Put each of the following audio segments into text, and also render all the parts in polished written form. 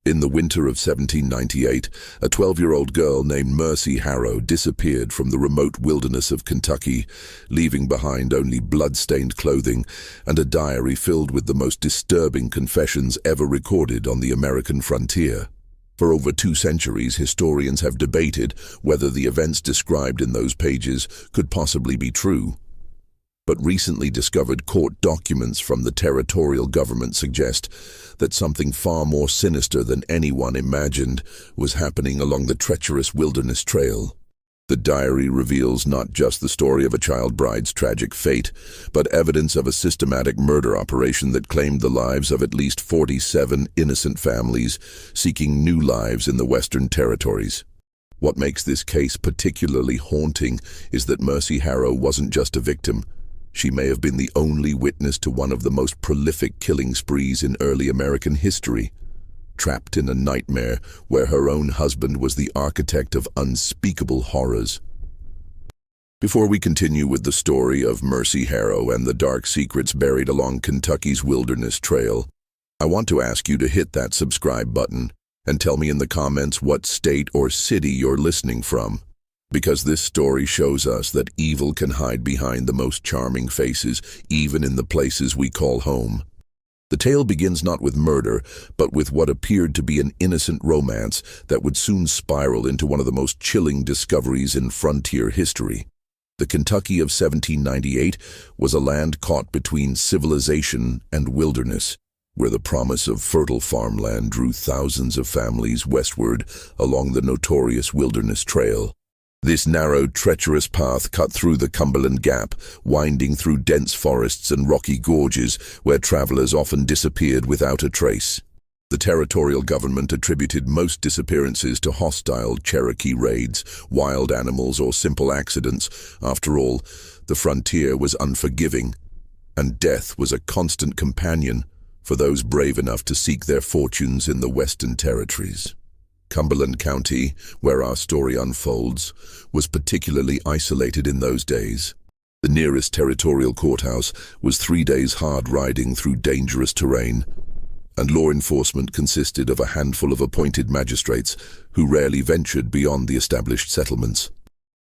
In the winter of 1798, a 12-year-old girl named Mercy Harrow disappeared from the remote wilderness of Kentucky, leaving behind only blood-stained clothing and a diary filled with the most disturbing confessions ever recorded on the American frontier. For over 2 centuries, historians have debated whether the events described in those pages could possibly be true. But recently discovered court documents from the territorial government suggest that something far more sinister than anyone imagined was happening along the treacherous wilderness trail. The diary reveals not just the story of a child bride's tragic fate, but evidence of a systematic murder operation that claimed the lives of at least 47 innocent families seeking new lives in the Western Territories. What makes this case particularly haunting is that Mercy Harrow wasn't just a victim. She may have been the only witness to one of the most prolific killing sprees in early American history, trapped in a nightmare where her own husband was the architect of unspeakable horrors. Before we continue with the story of Mercy Harrow and the dark secrets buried along Kentucky's wilderness trail, I want to ask you to hit that subscribe button and tell me in the comments what state or city you're listening from. Because this story shows us that evil can hide behind the most charming faces, even in the places we call home. The tale begins not with murder, but with what appeared to be an innocent romance that would soon spiral into one of the most chilling discoveries in frontier history. The Kentucky of 1798 was a land caught between civilization and wilderness, where the promise of fertile farmland drew thousands of families westward along the notorious Wilderness Trail. This narrow, treacherous path cut through the Cumberland Gap, winding through dense forests and rocky gorges where travelers often disappeared without a trace. The territorial government attributed most disappearances to hostile Cherokee raids, wild animals, or simple accidents. After all, the frontier was unforgiving, and death was a constant companion for those brave enough to seek their fortunes in the Western Territories. Cumberland County, where our story unfolds, was particularly isolated in those days. The nearest territorial courthouse was 3 days hard riding through dangerous terrain, and law enforcement consisted of a handful of appointed magistrates who rarely ventured beyond the established settlements.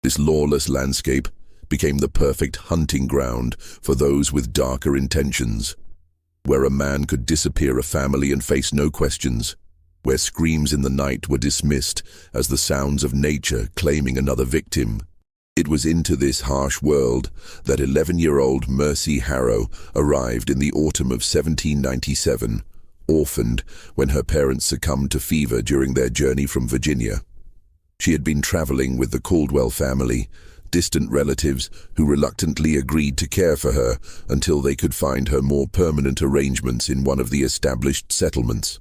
This lawless landscape became the perfect hunting ground for those with darker intentions, where a man could disappear a family and face no questions, where screams in the night were dismissed as the sounds of nature claiming another victim. It was into this harsh world that 11-year-old Mercy Harrow arrived in the autumn of 1797, orphaned when her parents succumbed to fever during their journey from Virginia. She had been traveling with the Caldwell family, distant relatives who reluctantly agreed to care for her until they could find her more permanent arrangements in one of the established settlements.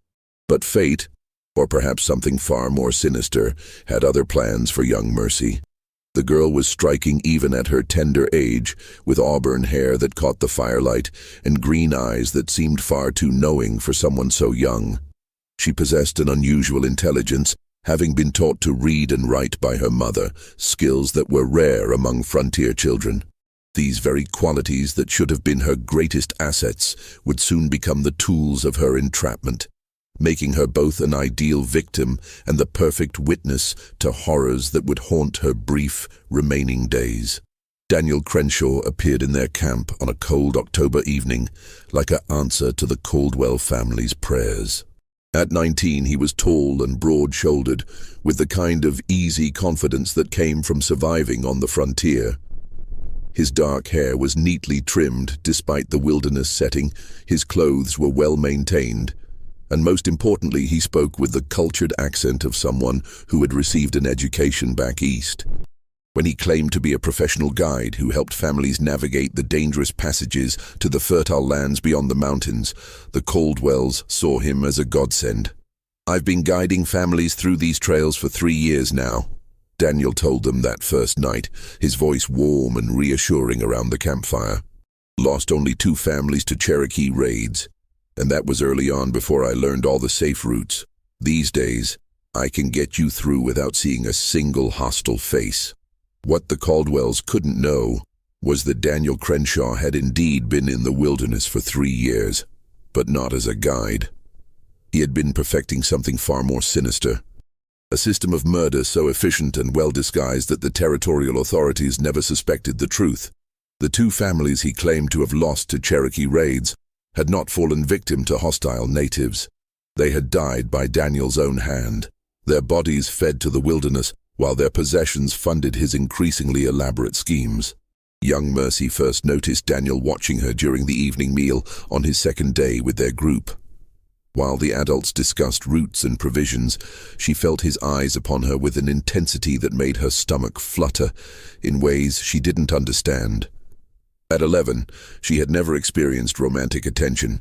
But fate, or perhaps something far more sinister, had other plans for young Mercy. The girl was striking even at her tender age, with auburn hair that caught the firelight and green eyes that seemed far too knowing for someone so young. She possessed an unusual intelligence, having been taught to read and write by her mother, skills that were rare among frontier children. These very qualities that should have been her greatest assets would soon become the tools of her entrapment, making her both an ideal victim and the perfect witness to horrors that would haunt her brief remaining days. Daniel Crenshaw appeared in their camp on a cold October evening, like an answer to the Caldwell family's prayers. At 19, he was tall and broad-shouldered, with the kind of easy confidence that came from surviving on the frontier. His dark hair was neatly trimmed despite the wilderness setting, his clothes were well maintained, and most importantly, he spoke with the cultured accent of someone who had received an education back east. When he claimed to be a professional guide who helped families navigate the dangerous passages to the fertile lands beyond the mountains, the Caldwells saw him as a godsend. "I've been guiding families through these trails for 3 years now," Daniel told them that first night, his voice warm and reassuring around the campfire. "Lost only 2 families to Cherokee raids, and that was early on before I learned all the safe routes. These days, I can get you through without seeing a single hostile face." What the Caldwells couldn't know was that Daniel Crenshaw had indeed been in the wilderness for 3 years, but not as a guide. He had been perfecting something far more sinister. A system of murder so efficient and well disguised that the territorial authorities never suspected the truth. The two families he claimed to have lost to Cherokee raids had not fallen victim to hostile natives. They had died by Daniel's own hand, their bodies fed to the wilderness, while their possessions funded his increasingly elaborate schemes. Young Mercy first noticed Daniel watching her during the evening meal on his second day with their group. While the adults discussed routes and provisions, she felt his eyes upon her with an intensity that made her stomach flutter in ways she didn't understand. At 11, she had never experienced romantic attention,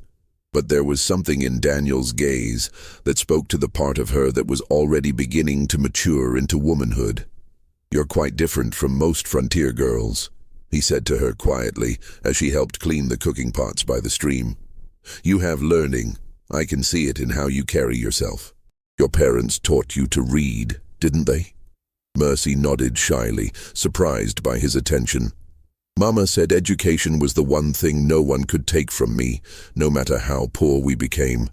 but there was something in Daniel's gaze that spoke to the part of her that was already beginning to mature into womanhood. "You're quite different from most frontier girls," he said to her quietly as she helped clean the cooking pots by the stream. "You have learning. I can see it in how you carry yourself. Your parents taught you to read, didn't they?" Mercy nodded shyly, surprised by his attention. "Mama said education was the one thing no one could take from me, no matter how poor we became."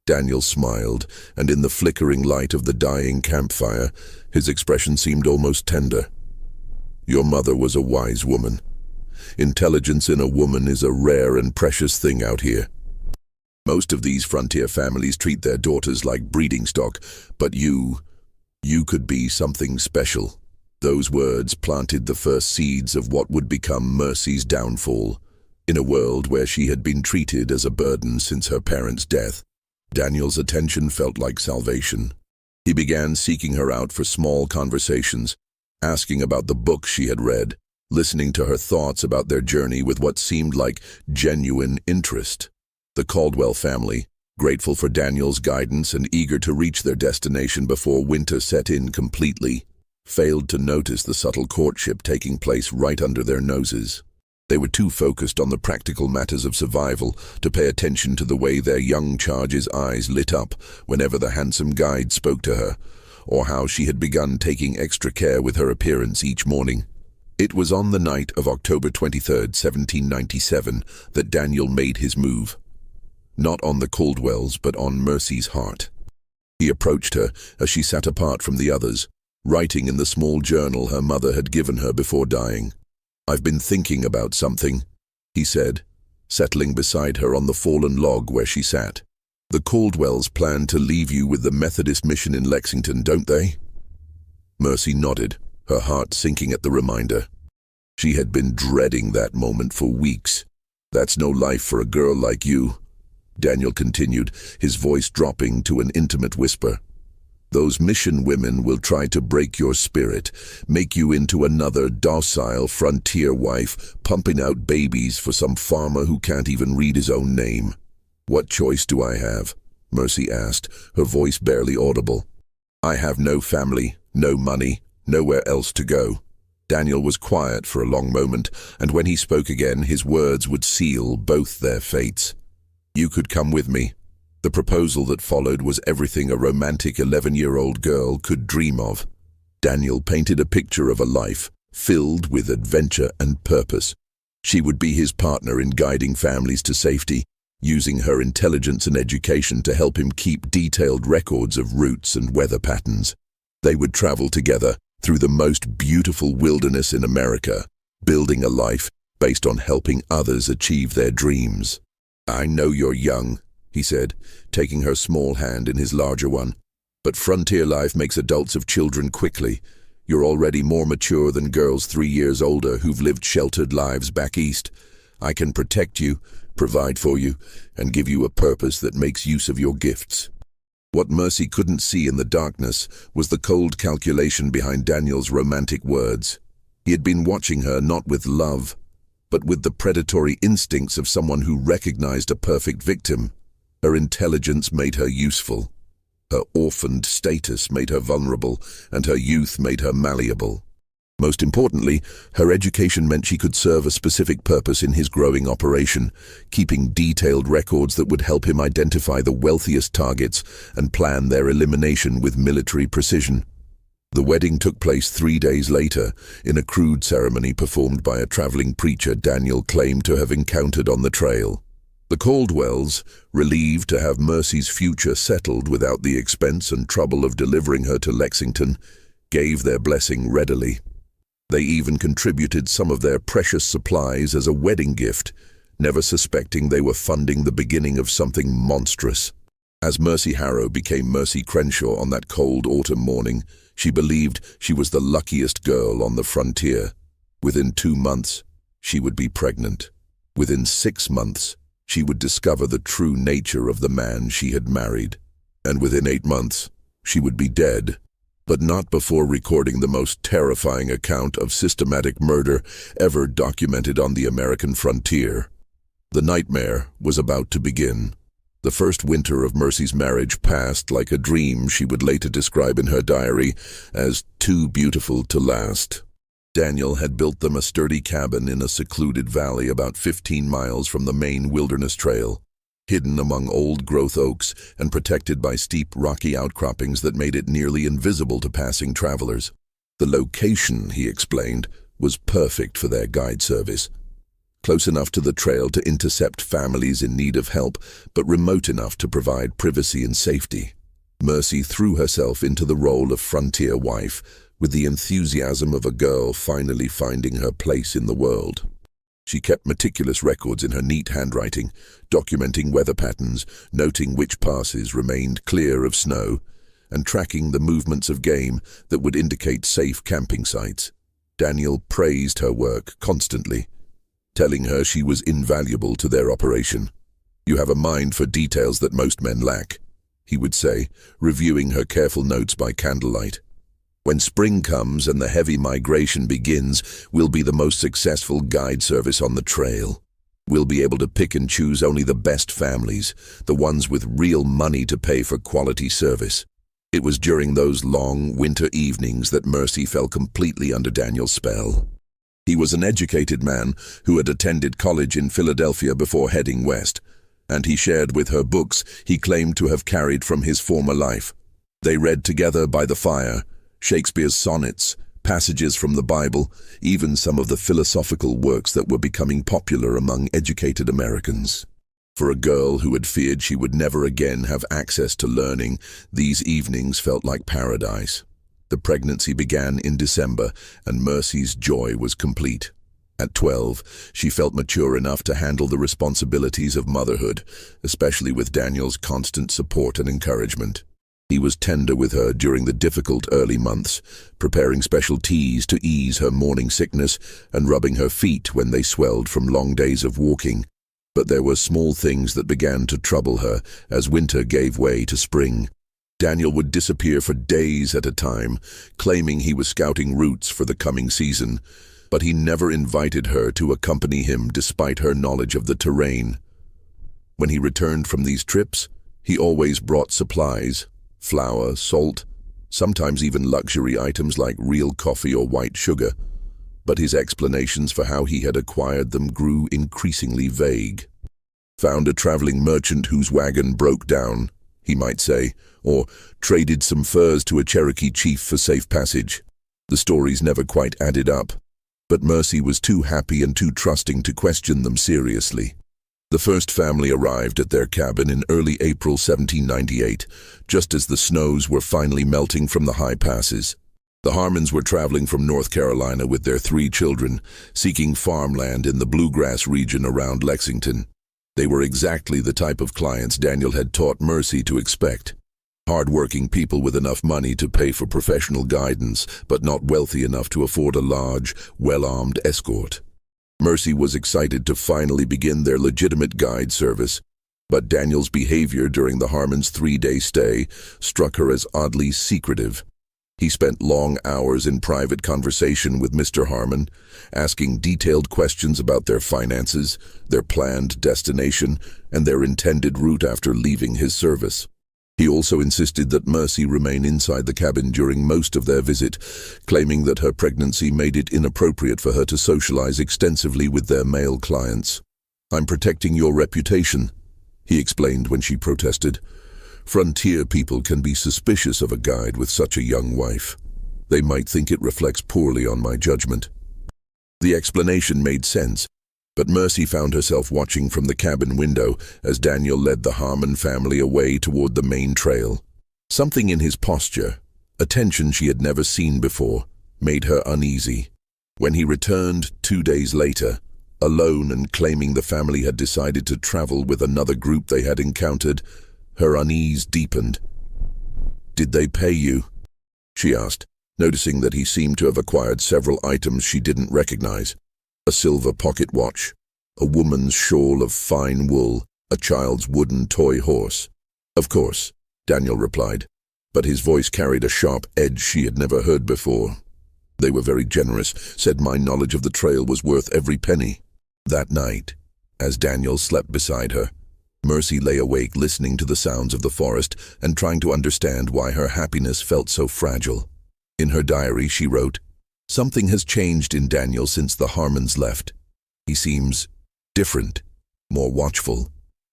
Daniel smiled, and in the flickering light of the dying campfire, his expression seemed almost tender. "Your mother was a wise woman. Intelligence in a woman is a rare and precious thing out here. Most of these frontier families treat their daughters like breeding stock, but you could be something special." Those words planted the first seeds of what would become Mercy's downfall. In a world where she had been treated as a burden since her parents' death, Daniel's attention felt like salvation. He began seeking her out for small conversations, asking about the books she had read, listening to her thoughts about their journey with what seemed like genuine interest. The Caldwell family, grateful for Daniel's guidance and eager to reach their destination before winter set in completely, failed to notice the subtle courtship taking place right under their noses. They were too focused on the practical matters of survival to pay attention to the way their young charge's eyes lit up whenever the handsome guide spoke to her, or how she had begun taking extra care with her appearance each morning. It was on the night of October 23rd, 1797, that Daniel made his move. Not on the Caldwells, but on Mercy's heart. He approached her as she sat apart from the others, writing in the small journal her mother had given her before dying. "I've been thinking about something," he said, settling beside her on the fallen log where she sat. "The Caldwells plan to leave you with the Methodist mission in Lexington, don't they?" Mercy nodded, her heart sinking at the reminder. She had been dreading that moment for weeks. "That's no life for a girl like you," Daniel continued, his voice dropping to an intimate whisper. "Those mission women will try to break your spirit, make you into another docile frontier wife, pumping out babies for some farmer who can't even read his own name." "What choice do I have?" Mercy asked, her voice barely audible. "I have no family, no money, nowhere else to go." Daniel was quiet for a long moment, and when he spoke again, his words would seal both their fates. "You could come with me." The proposal that followed was everything a romantic 11-year-old girl could dream of. Daniel painted a picture of a life filled with adventure and purpose. She would be his partner in guiding families to safety, using her intelligence and education to help him keep detailed records of routes and weather patterns. They would travel together through the most beautiful wilderness in America, building a life based on helping others achieve their dreams. "I know you're young," he said, taking her small hand in his larger one. "But frontier life makes adults of children quickly. You're already more mature than girls 3 years older who've lived sheltered lives back east. I can protect you, provide for you, and give you a purpose that makes use of your gifts." What Mercy couldn't see in the darkness was the cold calculation behind Daniel's romantic words. He had been watching her not with love, but with the predatory instincts of someone who recognized a perfect victim. Her intelligence made her useful. Her orphaned status made her vulnerable, and her youth made her malleable. Most importantly, her education meant she could serve a specific purpose in his growing operation, keeping detailed records that would help him identify the wealthiest targets and plan their elimination with military precision. The wedding took place 3 days later, in a crude ceremony performed by a traveling preacher Daniel claimed to have encountered on the trail. The Caldwells, relieved to have Mercy's future settled without the expense and trouble of delivering her to Lexington, gave their blessing readily. They even contributed some of their precious supplies as a wedding gift, never suspecting they were funding the beginning of something monstrous. As Mercy Harrow became Mercy Crenshaw on that cold autumn morning, she believed she was the luckiest girl on the frontier. Within 2 months, she would be pregnant. Within 6 months, she would discover the true nature of the man she had married. And within 8 months, she would be dead. But not before recording the most terrifying account of systematic murder ever documented on the American frontier. The nightmare was about to begin. The first winter of Mercy's marriage passed like a dream she would later describe in her diary as too beautiful to last. Daniel had built them a sturdy cabin in a secluded valley about 15 miles from the main wilderness trail, hidden among old-growth oaks and protected by steep, rocky outcroppings that made it nearly invisible to passing travelers. The location, he explained, was perfect for their guide service. Close enough to the trail to intercept families in need of help, but remote enough to provide privacy and safety. Mercy threw herself into the role of frontier wife, with the enthusiasm of a girl finally finding her place in the world. She kept meticulous records in her neat handwriting, documenting weather patterns, noting which passes remained clear of snow, and tracking the movements of game that would indicate safe camping sites. Daniel praised her work constantly, telling her she was invaluable to their operation. "You have a mind for details that most men lack," he would say, reviewing her careful notes by candlelight. "When spring comes and the heavy migration begins, we'll be the most successful guide service on the trail. We'll be able to pick and choose only the best families, the ones with real money to pay for quality service." It was during those long winter evenings that Mercy fell completely under Daniel's spell. He was an educated man who had attended college in Philadelphia before heading west, and he shared with her books he claimed to have carried from his former life. They read together by the fire, Shakespeare's sonnets, passages from the Bible, even some of the philosophical works that were becoming popular among educated Americans. For a girl who had feared she would never again have access to learning, these evenings felt like paradise. The pregnancy began in December, and Mercy's joy was complete. At 12, she felt mature enough to handle the responsibilities of motherhood, especially with Daniel's constant support and encouragement. He was tender with her during the difficult early months, preparing special teas to ease her morning sickness and rubbing her feet when they swelled from long days of walking. But there were small things that began to trouble her as winter gave way to spring. Daniel would disappear for days at a time, claiming he was scouting routes for the coming season, but he never invited her to accompany him despite her knowledge of the terrain. When he returned from these trips, he always brought supplies: flour, salt, sometimes even luxury items like real coffee or white sugar. But his explanations for how he had acquired them grew increasingly vague. "Found a traveling merchant whose wagon broke down," he might say, or "traded some furs to a Cherokee chief for safe passage." The stories never quite added up, but Mercy was too happy and too trusting to question them seriously. The first family arrived at their cabin in early April 1798, just as the snows were finally melting from the high passes. The Harmons were traveling from North Carolina with their 3 children, seeking farmland in the bluegrass region around Lexington. They were exactly the type of clients Daniel had taught Mercy to expect. Hard-working people with enough money to pay for professional guidance, but not wealthy enough to afford a large, well-armed escort. Mercy was excited to finally begin their legitimate guide service, but Daniel's behavior during the Harmons' 3-day stay struck her as oddly secretive. He spent long hours in private conversation with Mr. Harmon, asking detailed questions about their finances, their planned destination, and their intended route after leaving his service. He also insisted that Mercy remain inside the cabin during most of their visit, claiming that her pregnancy made it inappropriate for her to socialize extensively with their male clients. "I'm protecting your reputation," he explained when she protested. "Frontier people can be suspicious of a guide with such a young wife. They might think it reflects poorly on my judgment." The explanation made sense. But Mercy found herself watching from the cabin window as Daniel led the Harmon family away toward the main trail. Something in his posture, a tension she had never seen before, made her uneasy. When he returned 2 days later, alone and claiming the family had decided to travel with another group they had encountered, her unease deepened. "Did they pay you?" she asked, noticing that he seemed to have acquired several items she didn't recognize. A silver pocket watch, a woman's shawl of fine wool, a child's wooden toy horse. "Of course," Daniel replied, but his voice carried a sharp edge she had never heard before. "They were very generous, said my knowledge of the trail was worth every penny." That night, as Daniel slept beside her, Mercy lay awake listening to the sounds of the forest and trying to understand why her happiness felt so fragile. In her diary she wrote, "Something has changed in Daniel since the Harmons left. He seems different, more watchful.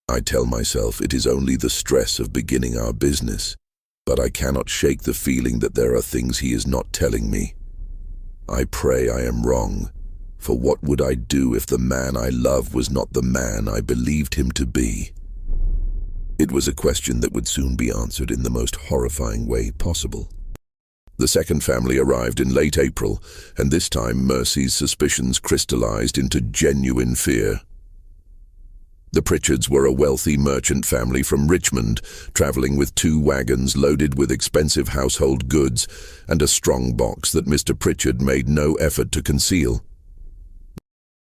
I tell myself it is only the stress of beginning our business, but I cannot shake the feeling that there are things he is not telling me. I pray I am wrong, for what would I do if the man I love was not the man I believed him to be?" It was a question that would soon be answered in the most horrifying way possible. The second family arrived in late April, and this time Mercy's suspicions crystallized into genuine fear. The Pritchards were a wealthy merchant family from Richmond, traveling with 2 wagons loaded with expensive household goods and a strong box that Mr. Pritchard made no effort to conceal.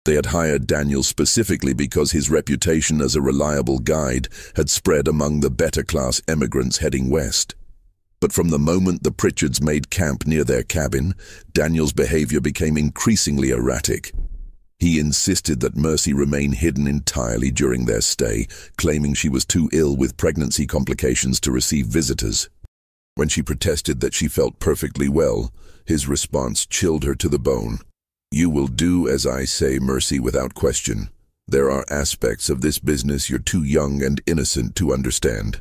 They had hired Daniel specifically because his reputation as a reliable guide had spread among the better-class emigrants heading west. But from the moment the Pritchards made camp near their cabin, Daniel's behavior became increasingly erratic. He insisted that Mercy remain hidden entirely during their stay, claiming she was too ill with pregnancy complications to receive visitors. When she protested that she felt perfectly well, his response chilled her to the bone. "You will do as I say, Mercy, without question. There are aspects of this business you're too young and innocent to understand.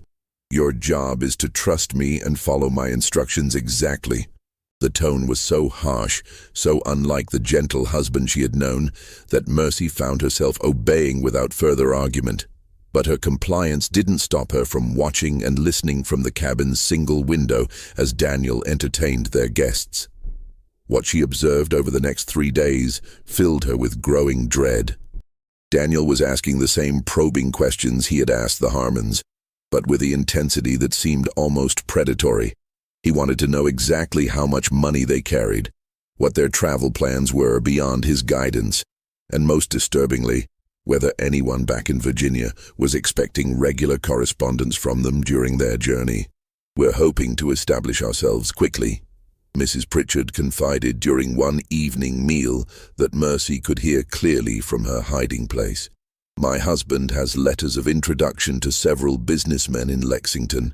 Your job is to trust me and follow my instructions exactly." The tone was so harsh, so unlike the gentle husband she had known, that Mercy found herself obeying without further argument. But her compliance didn't stop her from watching and listening from the cabin's single window as Daniel entertained their guests. What she observed over the next 3 days filled her with growing dread. Daniel was asking the same probing questions he had asked the Harmons, but with the intensity that seemed almost predatory. He wanted to know exactly how much money they carried, what their travel plans were beyond his guidance, and most disturbingly, whether anyone back in Virginia was expecting regular correspondence from them during their journey. "We're hoping to establish ourselves quickly," Mrs. Pritchard confided during one evening meal that Mercy could hear clearly from her hiding place. "My husband has letters of introduction to several businessmen in Lexington,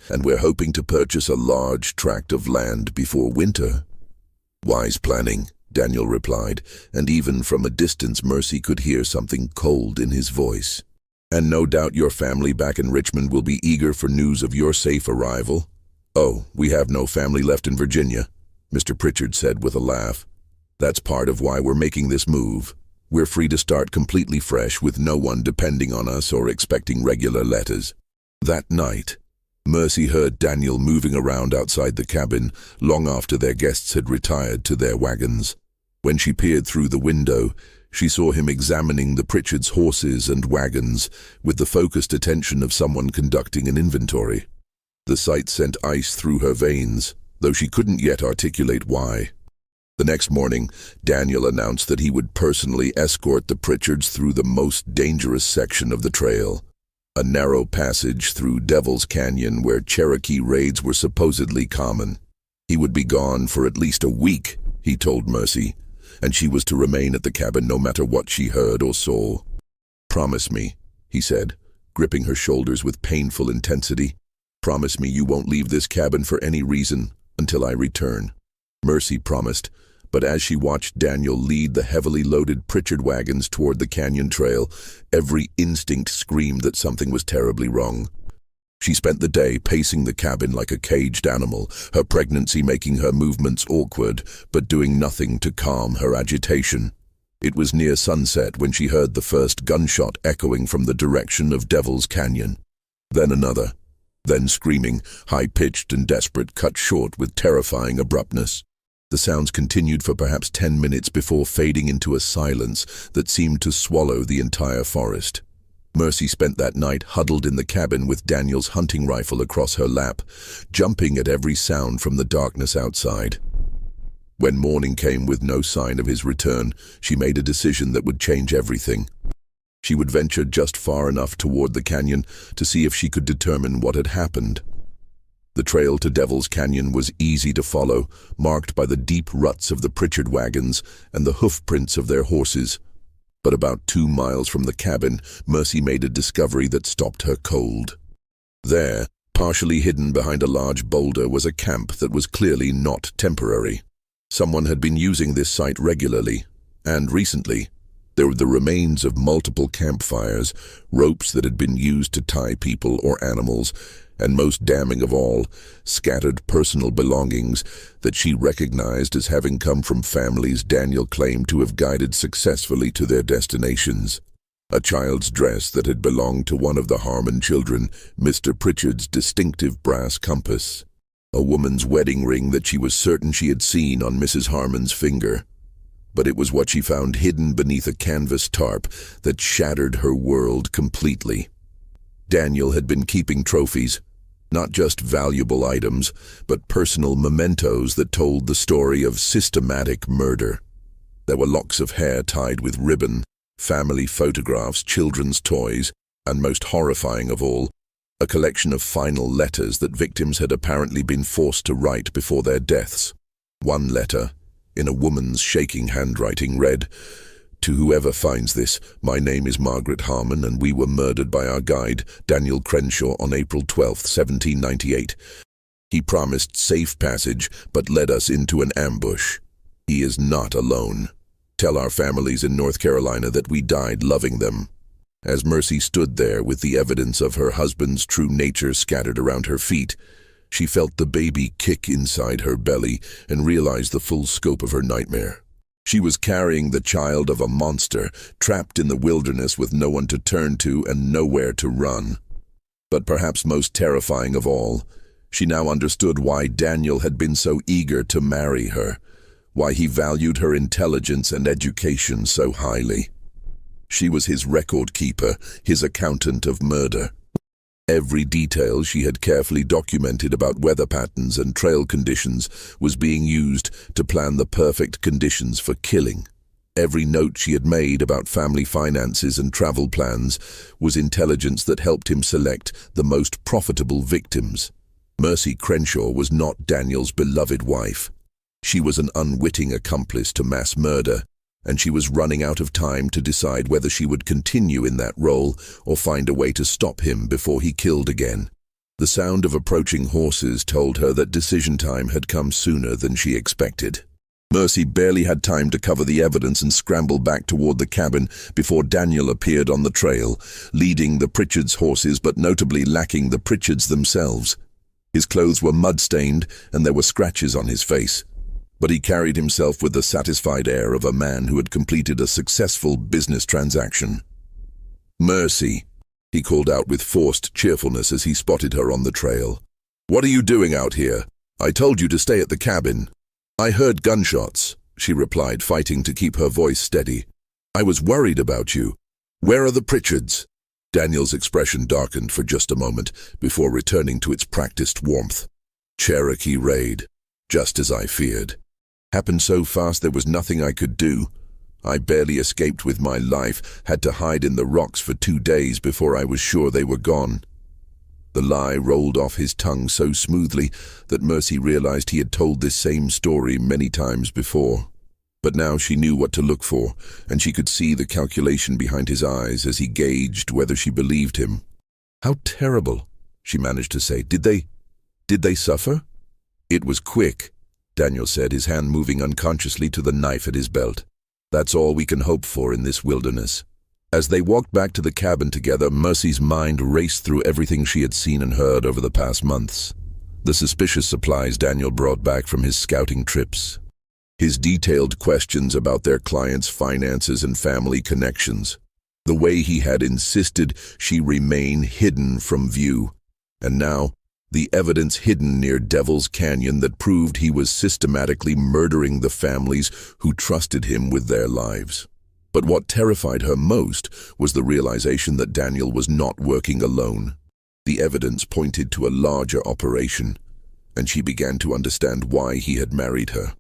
and we're hoping to purchase a large tract of land before winter." "Wise planning," Daniel replied, and even from a distance Mercy could hear something cold in his voice. "And no doubt your family back in Richmond will be eager for news of your safe arrival." "Oh, we have no family left in Virginia," Mr. Pritchard said with a laugh. "That's part of why we're making this move. We're free to start completely fresh with no one depending on us or expecting regular letters." That night, Mercy heard Daniel moving around outside the cabin long after their guests had retired to their wagons. When she peered through the window, she saw him examining the Pritchards' horses and wagons with the focused attention of someone conducting an inventory. The sight sent ice through her veins, though she couldn't yet articulate why. The next morning, Daniel announced that he would personally escort the Pritchards through the most dangerous section of the trail, a narrow passage through Devil's Canyon where Cherokee raids were supposedly common. He would be gone for at least a week, he told Mercy, and she was to remain at the cabin no matter what she heard or saw. "Promise me," he said, gripping her shoulders with painful intensity. "Promise me you won't leave this cabin for any reason until I return." Mercy promised, but as she watched Daniel lead the heavily loaded Pritchard wagons toward the canyon trail, every instinct screamed that something was terribly wrong. She spent the day pacing the cabin like a caged animal, her pregnancy making her movements awkward, but doing nothing to calm her agitation. It was near sunset when she heard the first gunshot echoing from the direction of Devil's Canyon. Then another. Then screaming, high-pitched and desperate, cut short with terrifying abruptness. The sounds continued for perhaps 10 minutes before fading into a silence that seemed to swallow the entire forest. Mercy spent that night huddled in the cabin with Daniel's hunting rifle across her lap, jumping at every sound from the darkness outside. When morning came with no sign of his return, she made a decision that would change everything. She would venture just far enough toward the canyon to see if she could determine what had happened. The trail to Devil's Canyon was easy to follow, marked by the deep ruts of the Pritchard wagons and the hoof prints of their horses. But about 2 miles from the cabin, Mercy made a discovery that stopped her cold. There, partially hidden behind a large boulder, was a camp that was clearly not temporary. Someone had been using this site regularly, and recently. There were the remains of multiple campfires, ropes that had been used to tie people or animals, and most damning of all, scattered personal belongings that she recognized as having come from families Daniel claimed to have guided successfully to their destinations. A child's dress that had belonged to one of the Harmon children, Mr. Pritchard's distinctive brass compass. A woman's wedding ring that she was certain she had seen on Mrs. Harmon's finger. But it was what she found hidden beneath a canvas tarp that shattered her world completely. Daniel had been keeping trophies, not just valuable items, but personal mementos that told the story of systematic murder. There were locks of hair tied with ribbon, family photographs, children's toys, and most horrifying of all, a collection of final letters that victims had apparently been forced to write before their deaths. One letter, in a woman's shaking handwriting, read, "To whoever finds this, my name is Margaret Harmon, and we were murdered by our guide, Daniel Crenshaw, on April 12, 1798. He promised safe passage, but led us into an ambush. He is not alone. Tell our families in North Carolina that we died loving them." As Mercy stood there with the evidence of her husband's true nature scattered around her feet, she felt the baby kick inside her belly and realized the full scope of her nightmare. She was carrying the child of a monster, trapped in the wilderness with no one to turn to and nowhere to run. But perhaps most terrifying of all, she now understood why Daniel had been so eager to marry her, why he valued her intelligence and education so highly. She was his record keeper, his accountant of murder. Every detail she had carefully documented about weather patterns and trail conditions was being used to plan the perfect conditions for killing. Every note she had made about family finances and travel plans was intelligence that helped him select the most profitable victims. Mercy Crenshaw was not Daniel's beloved wife. She was an unwitting accomplice to mass murder, and she was running out of time to decide whether she would continue in that role or find a way to stop him before he killed again. The sound of approaching horses told her that decision time had come sooner than she expected. Mercy barely had time to cover the evidence and scramble back toward the cabin before Daniel appeared on the trail, leading the Pritchards' horses but notably lacking the Pritchards themselves. His clothes were mud-stained and there were scratches on his face, but he carried himself with the satisfied air of a man who had completed a successful business transaction. "Mercy," he called out with forced cheerfulness as he spotted her on the trail. "What are you doing out here? I told you to stay at the cabin." "I heard gunshots," she replied, fighting to keep her voice steady. "I was worried about you. Where are the Pritchards?" Daniel's expression darkened for just a moment before returning to its practiced warmth. "Cherokee raid, just as I feared. Happened so fast there was nothing I could do. I barely escaped with my life, had to hide in the rocks for 2 days before I was sure they were gone." The lie rolled off his tongue so smoothly that Mercy realized he had told this same story many times before. But now she knew what to look for, and she could see the calculation behind his eyes as he gauged whether she believed him. "How terrible," she managed to say. Did they suffer?" "It was quick," Daniel said, his hand moving unconsciously to the knife at his belt. "That's all we can hope for in this wilderness." As they walked back to the cabin together, Mercy's mind raced through everything she had seen and heard over the past months. The suspicious supplies Daniel brought back from his scouting trips. His detailed questions about their clients' finances and family connections, the way he had insisted she remain hidden from view, and now the evidence hidden near Devil's Canyon that proved he was systematically murdering the families who trusted him with their lives. But what terrified her most was the realization that Daniel was not working alone. The evidence pointed to a larger operation, and she began to understand why he had married her.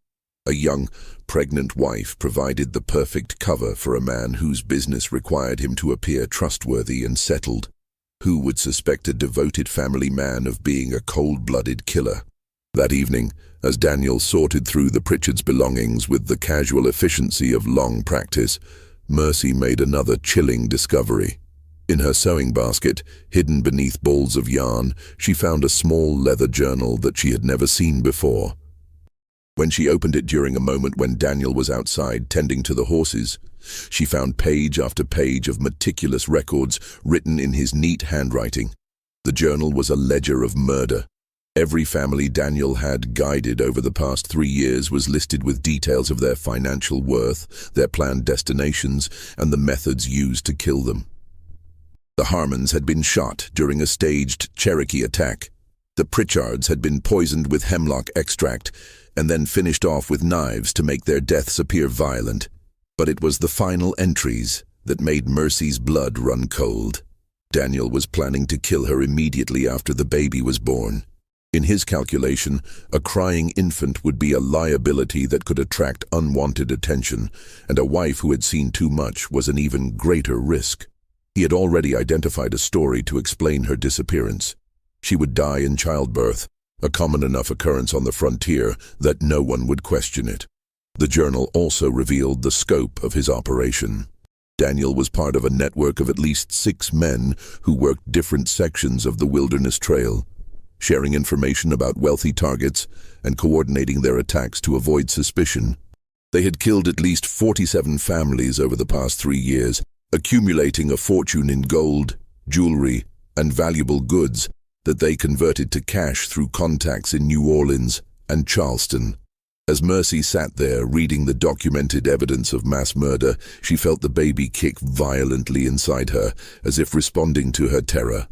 A young, pregnant wife provided the perfect cover for a man whose business required him to appear trustworthy and settled. Who would suspect a devoted family man of being a cold-blooded killer? That evening, as Daniel sorted through the Pritchards' belongings with the casual efficiency of long practice, Mercy made another chilling discovery. In her sewing basket, hidden beneath balls of yarn, she found a small leather journal that she had never seen before. When she opened it during a moment when Daniel was outside tending to the horses, she found page after page of meticulous records written in his neat handwriting. The journal was a ledger of murder. Every family Daniel had guided over the past 3 years was listed with details of their financial worth, their planned destinations, and the methods used to kill them. The Harmons had been shot during a staged Cherokee attack. The Pritchards had been poisoned with hemlock extract and then finished off with knives to make their deaths appear violent. But it was the final entries that made Mercy's blood run cold. Daniel was planning to kill her immediately after the baby was born. In his calculation, a crying infant would be a liability that could attract unwanted attention, and a wife who had seen too much was an even greater risk. He had already identified a story to explain her disappearance. She would die in childbirth, a common enough occurrence on the frontier that no one would question it. The journal also revealed the scope of his operation. Daniel was part of a network of at least 6 men who worked different sections of the Wilderness Trail, sharing information about wealthy targets and coordinating their attacks to avoid suspicion. They had killed at least 47 families over the past 3 years, accumulating a fortune in gold, jewelry, and valuable goods that they converted to cash through contacts in New Orleans and Charleston. As Mercy sat there reading the documented evidence of mass murder, she felt the baby kick violently inside her, as if responding to her terror.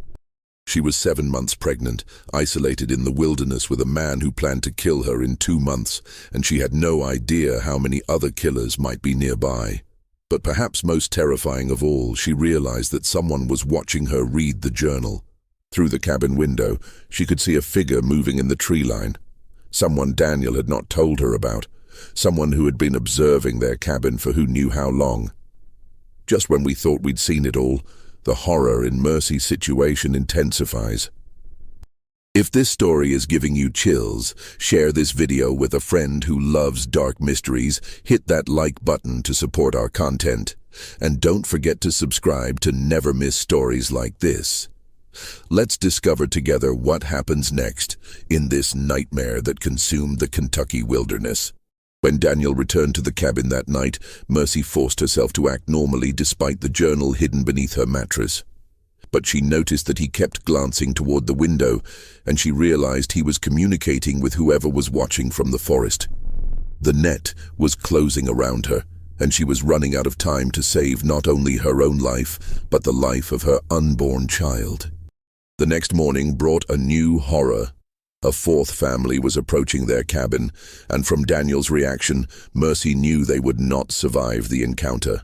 She was 7 months pregnant, isolated in the wilderness with a man who planned to kill her in 2 months, and she had no idea how many other killers might be nearby. But perhaps most terrifying of all, she realized that someone was watching her read the journal. Through the cabin window, she could see a figure moving in the tree line. Someone Daniel had not told her about. Someone who had been observing their cabin for who knew how long. Just when we thought we'd seen it all, the horror in Mercy's situation intensifies. If this story is giving you chills, share this video with a friend who loves dark mysteries, hit that like button to support our content, and don't forget to subscribe to never miss stories like this. Let's discover together what happens next in this nightmare that consumed the Kentucky wilderness. When Daniel returned to the cabin that night, Mercy forced herself to act normally despite the journal hidden beneath her mattress. But she noticed that he kept glancing toward the window, and she realized he was communicating with whoever was watching from the forest. The net was closing around her, and she was running out of time to save not only her own life, but the life of her unborn child. The next morning brought a new horror. A 4th family was approaching their cabin, and from Daniel's reaction, Mercy knew they would not survive the encounter.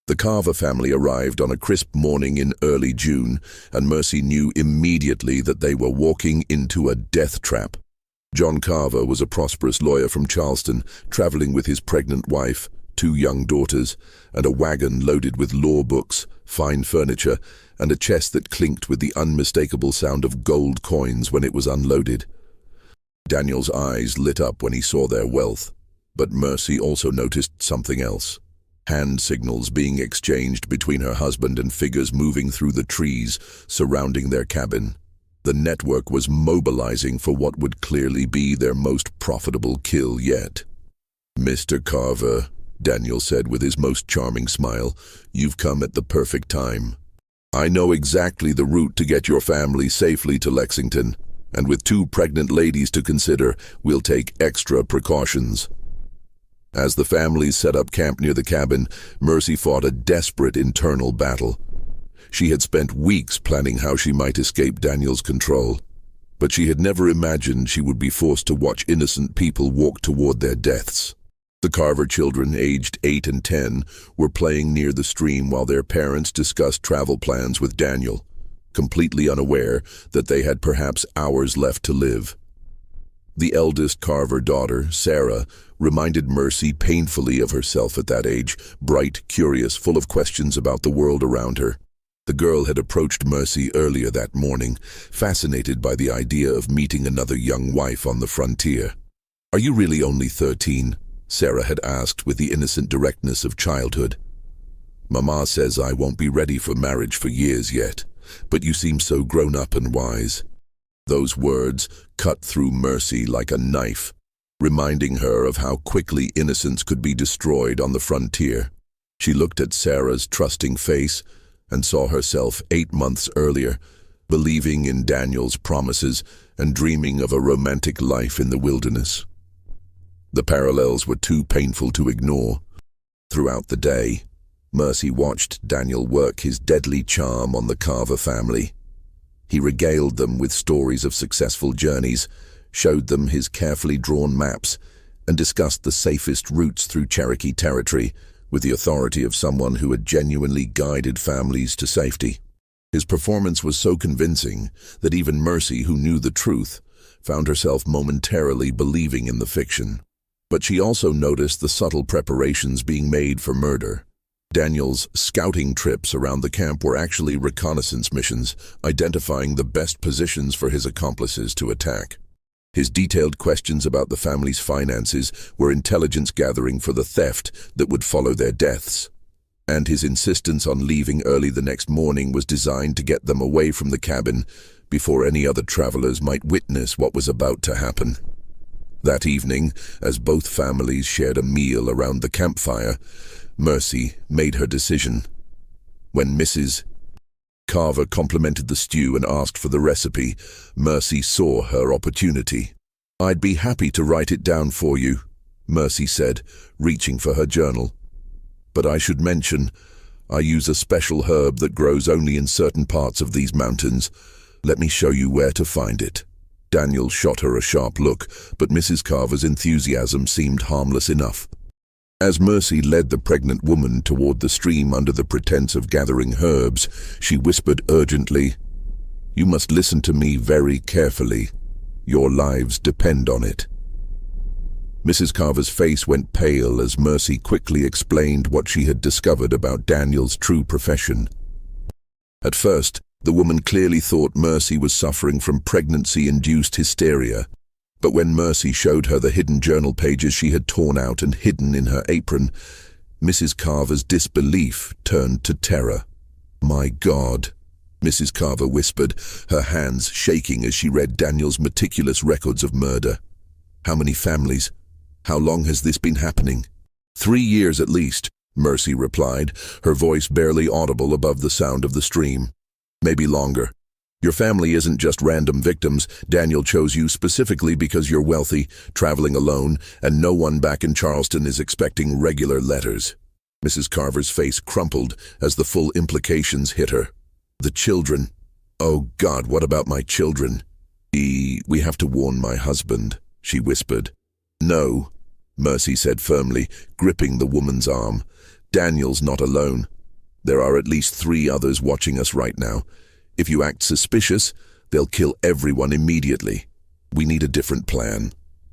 The Carver family arrived on a crisp morning in early June, and Mercy knew immediately that they were walking into a death trap. John Carver was a prosperous lawyer from Charleston, traveling with his pregnant wife, 2 young daughters, and a wagon loaded with law books, fine furniture, and a chest that clinked with the unmistakable sound of gold coins when it was unloaded. Daniel's eyes lit up when he saw their wealth, but Mercy also noticed something else. Hand signals being exchanged between her husband and figures moving through the trees surrounding their cabin. The network was mobilizing for what would clearly be their most profitable kill yet. "Mr. Carver," Daniel said with his most charming smile, "you've come at the perfect time. I know exactly the route to get your family safely to Lexington, and with 2 pregnant ladies to consider, we'll take extra precautions." As the families set up camp near the cabin, Mercy fought a desperate internal battle. She had spent weeks planning how she might escape Daniel's control, but she had never imagined she would be forced to watch innocent people walk toward their deaths. The Carver children, aged 8 and 10, were playing near the stream while their parents discussed travel plans with Daniel, completely unaware that they had perhaps hours left to live. The eldest Carver daughter, Sarah, reminded Mercy painfully of herself at that age, bright, curious, full of questions about the world around her. The girl had approached Mercy earlier that morning, fascinated by the idea of meeting another young wife on the frontier. "Are you really only 13? Sarah had asked with the innocent directness of childhood. "Mama says I won't be ready for marriage for years yet, but you seem so grown up and wise." Those words cut through Mercy like a knife, reminding her of how quickly innocence could be destroyed on the frontier. She looked at Sarah's trusting face and saw herself 8 months earlier, believing in Daniel's promises and dreaming of a romantic life in the wilderness. The parallels were too painful to ignore. Throughout the day, Mercy watched Daniel work his deadly charm on the Carver family. He regaled them with stories of successful journeys, showed them his carefully drawn maps, and discussed the safest routes through Cherokee territory with the authority of someone who had genuinely guided families to safety. His performance was so convincing that even Mercy, who knew the truth, found herself momentarily believing in the fiction. But she also noticed the subtle preparations being made for murder. Daniel's scouting trips around the camp were actually reconnaissance missions, identifying the best positions for his accomplices to attack. His detailed questions about the family's finances were intelligence gathering for the theft that would follow their deaths. And his insistence on leaving early the next morning was designed to get them away from the cabin before any other travelers might witness what was about to happen. That evening, as both families shared a meal around the campfire, Mercy made her decision. When Mrs. Carver complimented the stew and asked for the recipe, Mercy saw her opportunity. "I'd be happy to write it down for you," Mercy said, reaching for her journal. "But I should mention, I use a special herb that grows only in certain parts of these mountains. Let me show you where to find it." Daniel shot her a sharp look, but Mrs. Carver's enthusiasm seemed harmless enough. As Mercy led the pregnant woman toward the stream under the pretense of gathering herbs, she whispered urgently, "You must listen to me very carefully. Your lives depend on it." Mrs. Carver's face went pale as Mercy quickly explained what she had discovered about Daniel's true profession. At first, the woman clearly thought Mercy was suffering from pregnancy-induced hysteria. But when Mercy showed her the hidden journal pages she had torn out and hidden in her apron, Mrs. Carver's disbelief turned to terror. "My God," Mrs. Carver whispered, her hands shaking as she read Daniel's meticulous records of murder. "How many families? How long has this been happening?" 3 years at least," Mercy replied, her voice barely audible above the sound of the stream. "Maybe longer. Your family isn't just random victims. Daniel chose you specifically because you're wealthy, traveling alone, and no one back in Charleston is expecting regular letters." Mrs. Carver's face crumpled as the full implications hit her. "The children. Oh God, what about my children?" We have to warn my husband," she whispered. "No," Mercy said firmly, gripping the woman's arm. "Daniel's not alone. There are at least 3 others watching us right now. If you act suspicious, they'll kill everyone immediately. We need a different plan."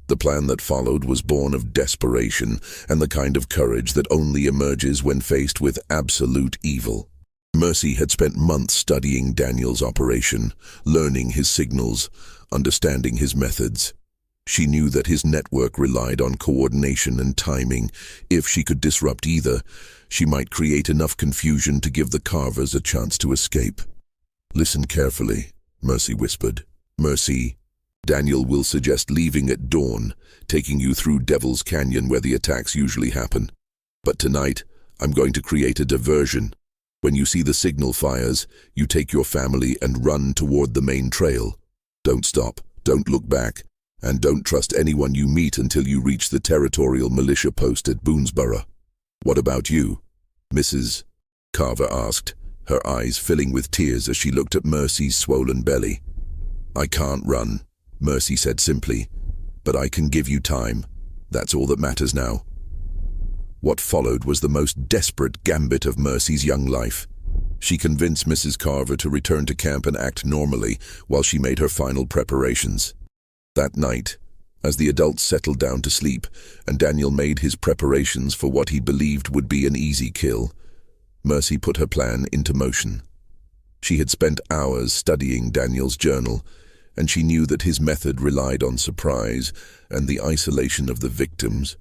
The plan that followed was born of desperation and the kind of courage that only emerges when faced with absolute evil. Mercy had spent months studying Daniel's operation, learning his signals, understanding his methods. She knew that his network relied on coordination and timing. If she could disrupt either, she might create enough confusion to give the Carvers a chance to escape. "Listen carefully," Mercy whispered. "Mercy, Daniel will suggest leaving at dawn, taking you through Devil's Canyon where the attacks usually happen. But tonight, I'm going to create a diversion. When you see the signal fires, you take your family and run toward the main trail. Don't stop, don't look back. And don't trust anyone you meet until you reach the territorial militia post at Boonesborough. What about you? Mrs. Carver asked, her eyes filling with tears as she looked at Mercy's swollen belly. I can't run, Mercy said simply, but I can give you time. That's all that matters now. What followed was the most desperate gambit of Mercy's young life. She convinced Mrs. Carver to return to camp and act normally while she made her final preparations. That night, as the adults settled down to sleep and Daniel made his preparations for what he believed would be an easy kill, Mercy put her plan into motion. She had spent hours studying Daniel's journal, and she knew that his method relied on surprise and the isolation of the victims.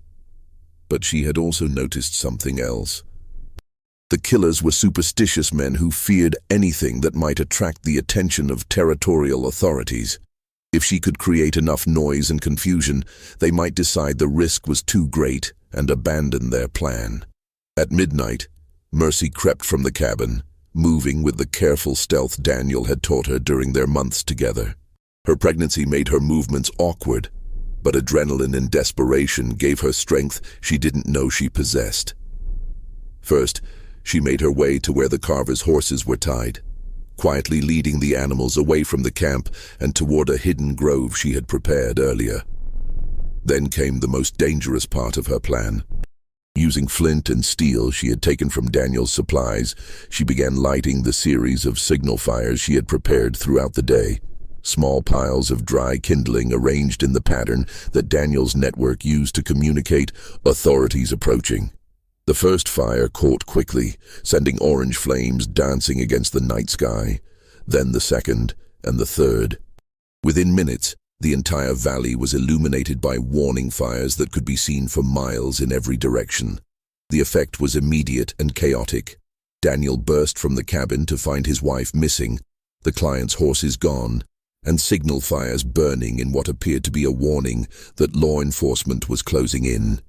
But she had also noticed something else. The killers were superstitious men who feared anything that might attract the attention of territorial authorities. If she could create enough noise and confusion, they might decide the risk was too great and abandon their plan. At midnight, Mercy crept from the cabin, moving with the careful stealth Daniel had taught her during their months together. Her pregnancy made her movements awkward, but adrenaline and desperation gave her strength she didn't know she possessed. First, she made her way to where the Carvers' horses were tied, quietly leading the animals away from the camp and toward a hidden grove she had prepared earlier. Then came the most dangerous part of her plan. Using flint and steel she had taken from Daniel's supplies, she began lighting the series of signal fires she had prepared throughout the day. Small piles of dry kindling arranged in the pattern that Daniel's network used to communicate authorities approaching. The first fire caught quickly, sending orange flames dancing against the night sky. Then the second and the third. Within minutes, the entire valley was illuminated by warning fires that could be seen for miles in every direction. The effect was immediate and chaotic. Daniel burst from the cabin to find his wife missing, the client's horses gone, and signal fires burning in what appeared to be a warning that law enforcement was closing in.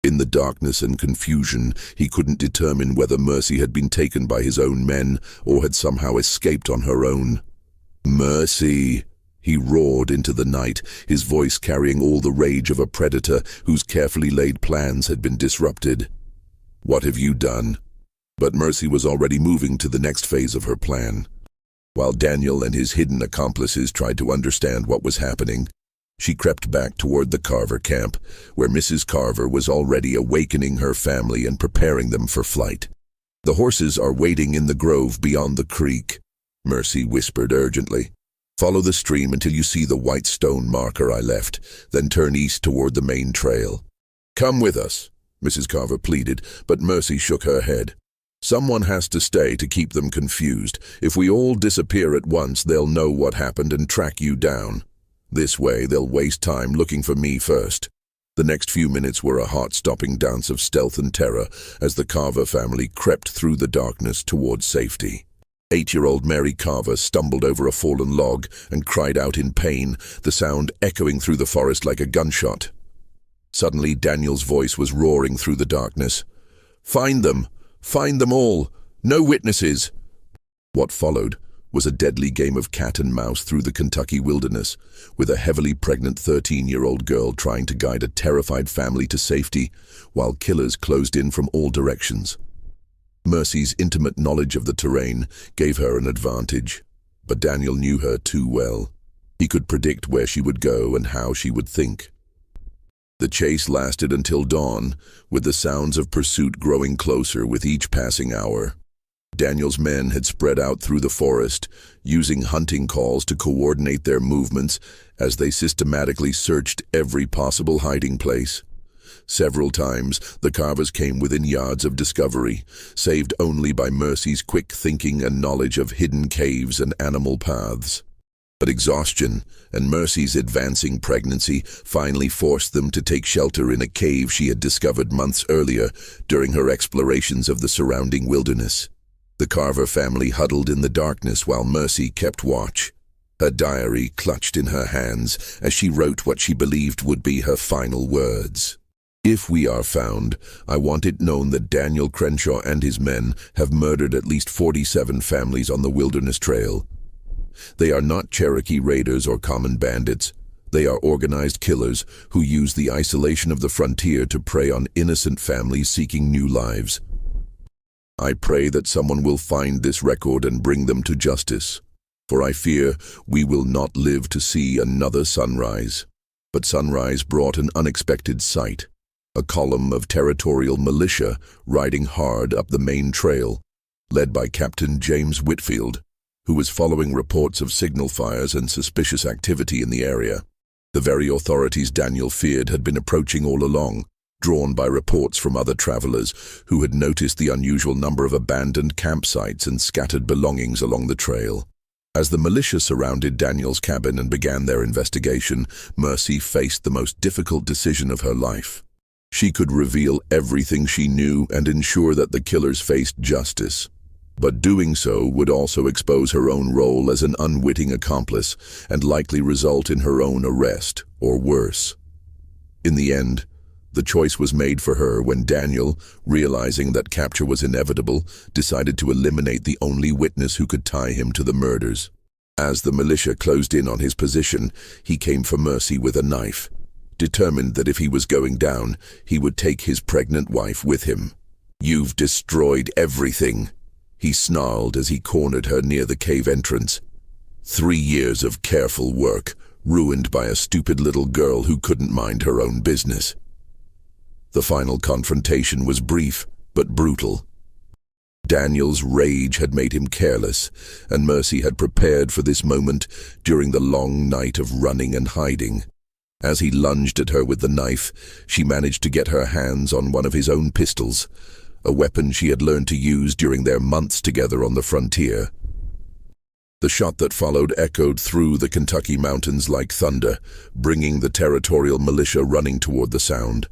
In the darkness and confusion, he couldn't determine whether Mercy had been taken by his own men or had somehow escaped on her own. "Mercy!" He roared into the night, his voice carrying all the rage of a predator whose carefully laid plans had been disrupted. "What have you done?" But Mercy was already moving to the next phase of her plan. While Daniel and his hidden accomplices tried to understand what was happening, she crept back toward the Carver camp, where Mrs. Carver was already awakening her family and preparing them for flight. "The horses are waiting in the grove beyond the creek," Mercy whispered urgently. "Follow the stream until you see the white stone marker I left, then turn east toward the main trail." "Come with us," Mrs. Carver pleaded, but Mercy shook her head. "Someone has to stay to keep them confused. If we all disappear at once, they'll know what happened and track you down. This way, they'll waste time looking for me first." The next few minutes were a heart-stopping dance of stealth and terror as the Carver family crept through the darkness towards safety. 8-year-old Mary Carver stumbled over a fallen log and cried out in pain, the sound echoing through the forest like a gunshot. Suddenly, Daniel's voice was roaring through the darkness. "Find them! Find them all! No witnesses!" What followed was a deadly game of cat and mouse through the Kentucky wilderness, with a heavily pregnant 13-year-old girl trying to guide a terrified family to safety, while killers closed in from all directions. Mercy's intimate knowledge of the terrain gave her an advantage, but Daniel knew her too well. He could predict where she would go and how she would think. The chase lasted until dawn, with the sounds of pursuit growing closer with each passing hour. Daniel's men had spread out through the forest, using hunting calls to coordinate their movements as they systematically searched every possible hiding place. Several times, the Carvers came within yards of discovery, saved only by Mercy's quick thinking and knowledge of hidden caves and animal paths. But exhaustion and Mercy's advancing pregnancy finally forced them to take shelter in a cave she had discovered months earlier during her explorations of the surrounding wilderness. The Carver family huddled in the darkness while Mercy kept watch, her diary clutched in her hands as she wrote what she believed would be her final words. "If we are found, I want it known that Daniel Crenshaw and his men have murdered at least 47 families on the Wilderness Trail. They are not Cherokee raiders or common bandits. They are organized killers who use the isolation of the frontier to prey on innocent families seeking new lives. I pray that someone will find this record and bring them to justice, for I fear we will not live to see another sunrise. But sunrise brought an unexpected sight. A column of territorial militia riding hard up the main trail, led by Captain James Whitfield, who was following reports of signal fires and suspicious activity in the area. The very authorities Daniel feared had been approaching all along, drawn by reports from other travelers who had noticed the unusual number of abandoned campsites and scattered belongings along the trail. As the militia surrounded Daniel's cabin and began their investigation, Mercy faced the most difficult decision of her life. She could reveal everything she knew and ensure that the killers faced justice. But doing so would also expose her own role as an unwitting accomplice and likely result in her own arrest, or worse. In the end, the choice was made for her when Daniel, realizing that capture was inevitable, decided to eliminate the only witness who could tie him to the murders. As the militia closed in on his position, he came for Mercy with a knife, determined that if he was going down, he would take his pregnant wife with him. "You've destroyed everything," he snarled as he cornered her near the cave entrance. 3 years of careful work, ruined by a stupid little girl who couldn't mind her own business. The final confrontation was brief, but brutal. Daniel's rage had made him careless, and Mercy had prepared for this moment during the long night of running and hiding. As he lunged at her with the knife, she managed to get her hands on one of his own pistols, a weapon she had learned to use during their months together on the frontier. The shot that followed echoed through the Kentucky mountains like thunder, bringing the territorial militia running toward the sound.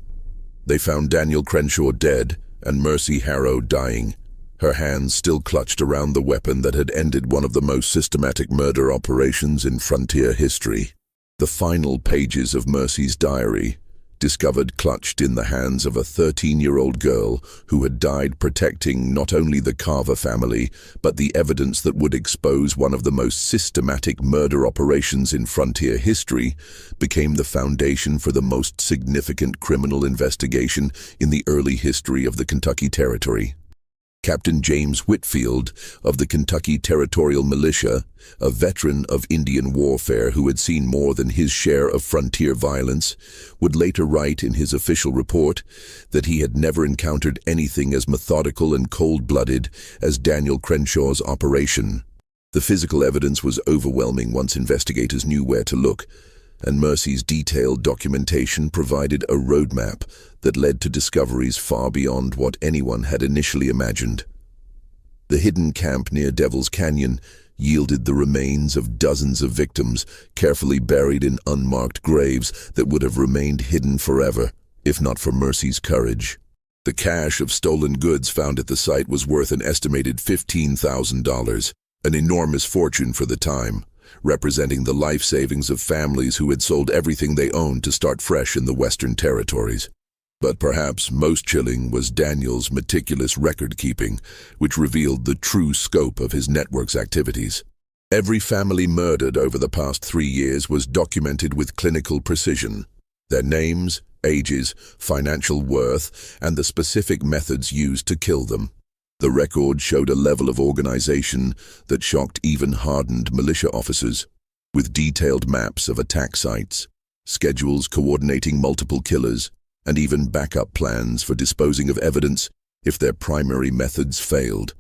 They found Daniel Crenshaw dead and Mercy Harrow dying, her hands still clutched around the weapon that had ended one of the most systematic murder operations in frontier history. The final pages of Mercy's diary, discovered clutched in the hands of a 13-year-old girl who had died protecting not only the Carver family, but the evidence that would expose one of the most systematic murder operations in frontier history, became the foundation for the most significant criminal investigation in the early history of the Kentucky Territory. Captain James Whitfield of the Kentucky Territorial Militia, a veteran of Indian warfare who had seen more than his share of frontier violence, would later write in his official report that he had never encountered anything as methodical and cold-blooded as Daniel Crenshaw's operation. The physical evidence was overwhelming once investigators knew where to look, and Mercy's detailed documentation provided a roadmap that led to discoveries far beyond what anyone had initially imagined. The hidden camp near Devil's Canyon yielded the remains of dozens of victims, carefully buried in unmarked graves that would have remained hidden forever, if not for Mercy's courage. The cache of stolen goods found at the site was worth an estimated $15,000, an enormous fortune for the time, representing the life savings of families who had sold everything they owned to start fresh in the Western Territories. But perhaps most chilling was Daniel's meticulous record-keeping, which revealed the true scope of his network's activities. Every family murdered over the past 3 years was documented with clinical precision. Their names, ages, financial worth, and the specific methods used to kill them. The record showed a level of organization that shocked even hardened militia officers, with detailed maps of attack sites, schedules coordinating multiple killers, and even backup plans for disposing of evidence if their primary methods failed.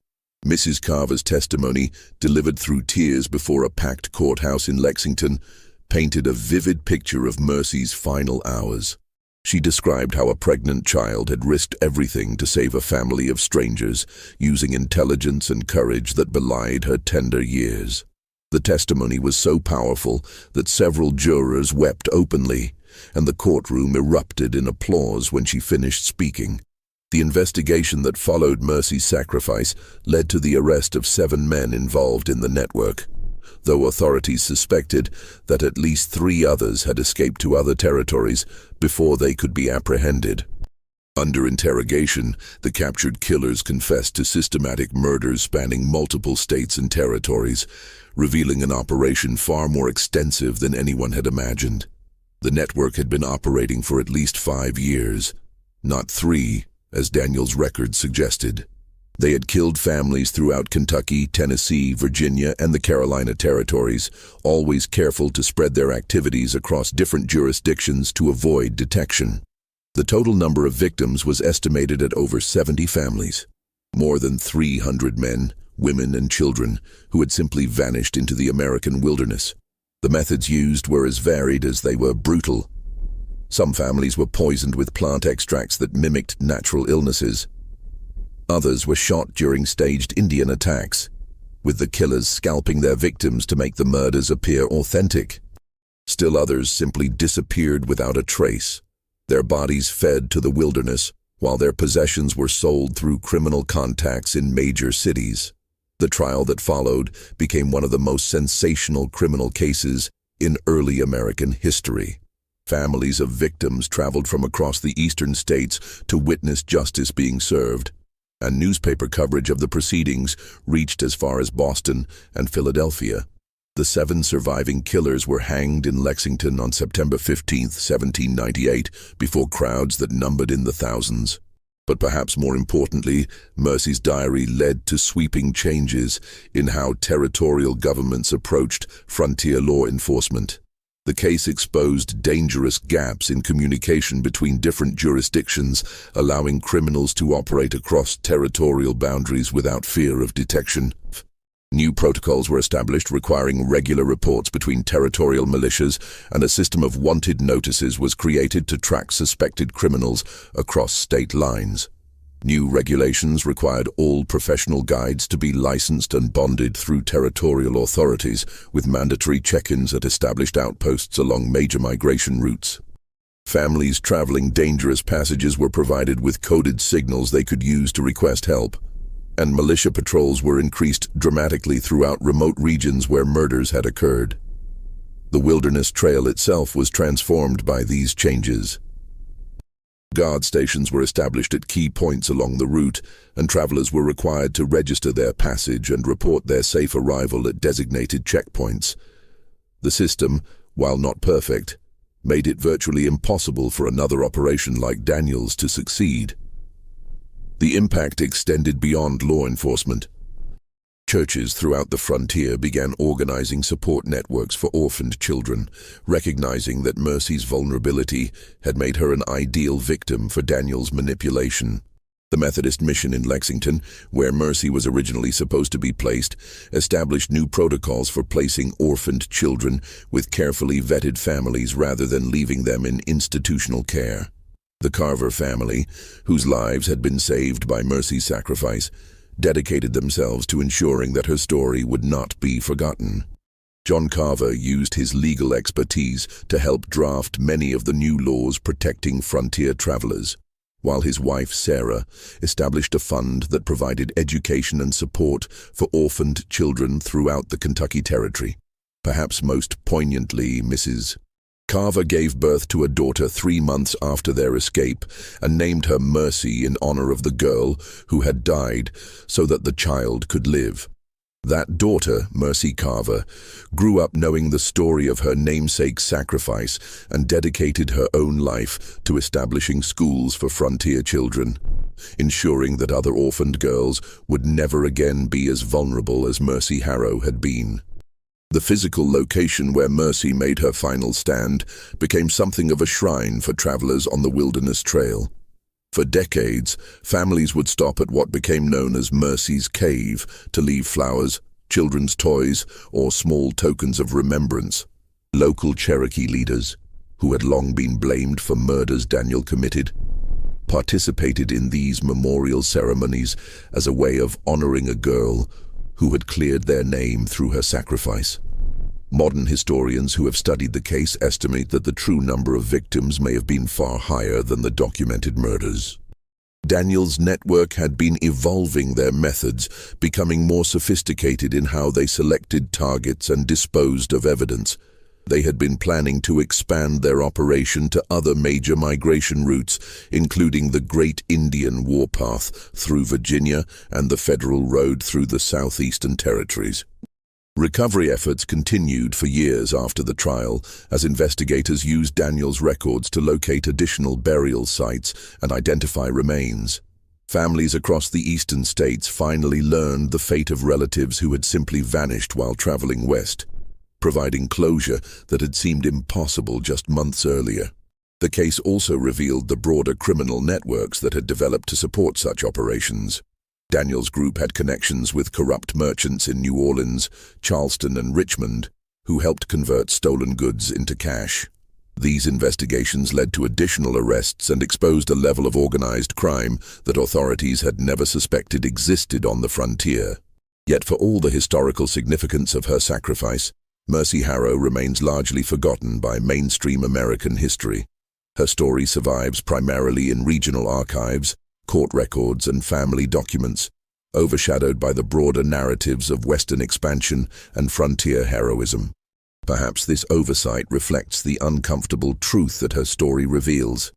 Mrs. Carver's testimony, delivered through tears before a packed courthouse in Lexington, painted a vivid picture of Mercy's final hours. She described how a pregnant child had risked everything to save a family of strangers, using intelligence and courage that belied her tender years. The testimony was so powerful that several jurors wept openly, and the courtroom erupted in applause when she finished speaking. The investigation that followed Mercy's sacrifice led to the arrest of 7 men involved in the network, though authorities suspected that at least 3 others had escaped to other territories before they could be apprehended. Under interrogation, the captured killers confessed to systematic murders spanning multiple states and territories, revealing an operation far more extensive than anyone had imagined. The network had been operating for at least 5 years, not 3, as Daniel's records suggested. They had killed families throughout Kentucky, Tennessee, Virginia, and the Carolina territories, always careful to spread their activities across different jurisdictions to avoid detection. The total number of victims was estimated at over 70 families. More than 300 men, women, and children who had simply vanished into the American wilderness. The methods used were as varied as they were brutal. Some families were poisoned with plant extracts that mimicked natural illnesses. Others were shot during staged Indian attacks, with the killers scalping their victims to make the murders appear authentic. Still others simply disappeared without a trace, their bodies fed to the wilderness, while their possessions were sold through criminal contacts in major cities. The trial that followed became one of the most sensational criminal cases in early American history. Families of victims traveled from across the eastern states to witness justice being served, and newspaper coverage of the proceedings reached as far as Boston and Philadelphia. The 7 surviving killers were hanged in Lexington on September 15, 1798, before crowds that numbered in the thousands. But perhaps more importantly, Mercy's diary led to sweeping changes in how territorial governments approached frontier law enforcement. The case exposed dangerous gaps in communication between different jurisdictions, allowing criminals to operate across territorial boundaries without fear of detection. New protocols were established requiring regular reports between territorial militias, and a system of wanted notices was created to track suspected criminals across state lines. New regulations required all professional guides to be licensed and bonded through territorial authorities, with mandatory check-ins at established outposts along major migration routes. Families traveling dangerous passages were provided with coded signals they could use to request help, and militia patrols were increased dramatically throughout remote regions where murders had occurred. The wilderness trail itself was transformed by these changes. Guard stations were established at key points along the route, and travelers were required to register their passage and report their safe arrival at designated checkpoints. The system, while not perfect, made it virtually impossible for another operation like Daniel's to succeed. The impact extended beyond law enforcement. Churches throughout the frontier began organizing support networks for orphaned children, recognizing that Mercy's vulnerability had made her an ideal victim for Daniel's manipulation. The Methodist Mission in Lexington, where Mercy was originally supposed to be placed, established new protocols for placing orphaned children with carefully vetted families rather than leaving them in institutional care. The Carver family, whose lives had been saved by Mercy's sacrifice, dedicated themselves to ensuring that her story would not be forgotten. John Carver used his legal expertise to help draft many of the new laws protecting frontier travelers, while his wife Sarah established a fund that provided education and support for orphaned children throughout the Kentucky Territory. Perhaps most poignantly, Mrs. Carver gave birth to a daughter 3 months after their escape and named her Mercy in honor of the girl who had died so that the child could live. That daughter, Mercy Carver, grew up knowing the story of her namesake's sacrifice and dedicated her own life to establishing schools for frontier children, ensuring that other orphaned girls would never again be as vulnerable as Mercy Harrow had been. The physical location where Mercy made her final stand became something of a shrine for travelers on the wilderness trail. For decades, families would stop at what became known as Mercy's Cave to leave flowers, children's toys, or small tokens of remembrance. Local Cherokee leaders, who had long been blamed for murders Daniel committed, participated in these memorial ceremonies as a way of honoring a girl who had cleared their name through her sacrifice. Modern historians who have studied the case estimate that the true number of victims may have been far higher than the documented murders. Daniel's network had been evolving their methods, becoming more sophisticated in how they selected targets and disposed of evidence. They had been planning to expand their operation to other major migration routes, including the Great Indian Warpath through Virginia and the Federal Road through the southeastern territories. Recovery efforts continued for years after the trial as investigators used Daniel's records to locate additional burial sites and identify remains. Families across the eastern states finally learned the fate of relatives who had simply vanished while traveling west, providing closure that had seemed impossible just months earlier. The case also revealed the broader criminal networks that had developed to support such operations. Daniel's group had connections with corrupt merchants in New Orleans, Charleston, and Richmond, who helped convert stolen goods into cash. These investigations led to additional arrests and exposed a level of organized crime that authorities had never suspected existed on the frontier. Yet for all the historical significance of her sacrifice, Mercy Harrow remains largely forgotten by mainstream American history. Her story survives primarily in regional archives, court records, and family documents, overshadowed by the broader narratives of Western expansion and frontier heroism. Perhaps this oversight reflects the uncomfortable truth that her story reveals,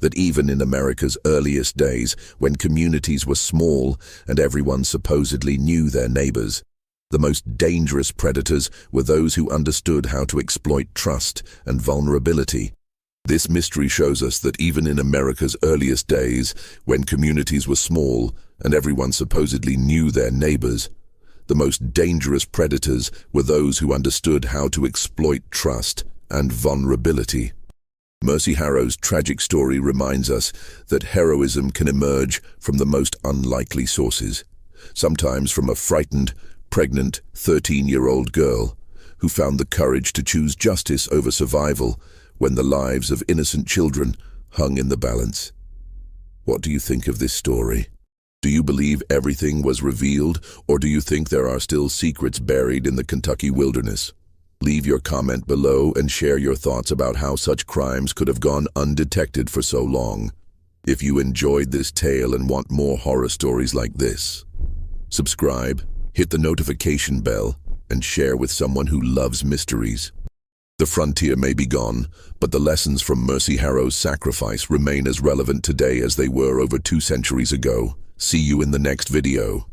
that even in America's earliest days, when communities were small and everyone supposedly knew their neighbors, the most dangerous predators were those who understood how to exploit trust and vulnerability. This mystery shows us that even in America's earliest days, when communities were small and everyone supposedly knew their neighbors, the most dangerous predators were those who understood how to exploit trust and vulnerability. Mercy Harrow's tragic story reminds us that heroism can emerge from the most unlikely sources, sometimes from a frightened, pregnant 13-year-old girl who found the courage to choose justice over survival when the lives of innocent children hung in the balance. What do you think of this story? Do you believe everything was revealed, or do you think there are still secrets buried in the Kentucky wilderness? Leave your comment below and share your thoughts about how such crimes could have gone undetected for so long. If you enjoyed this tale and want more horror stories like this, subscribe, hit the notification bell, and share with someone who loves mysteries. The frontier may be gone, but the lessons from Mercy Harrow's sacrifice remain as relevant today as they were over 2 centuries ago. See you in the next video.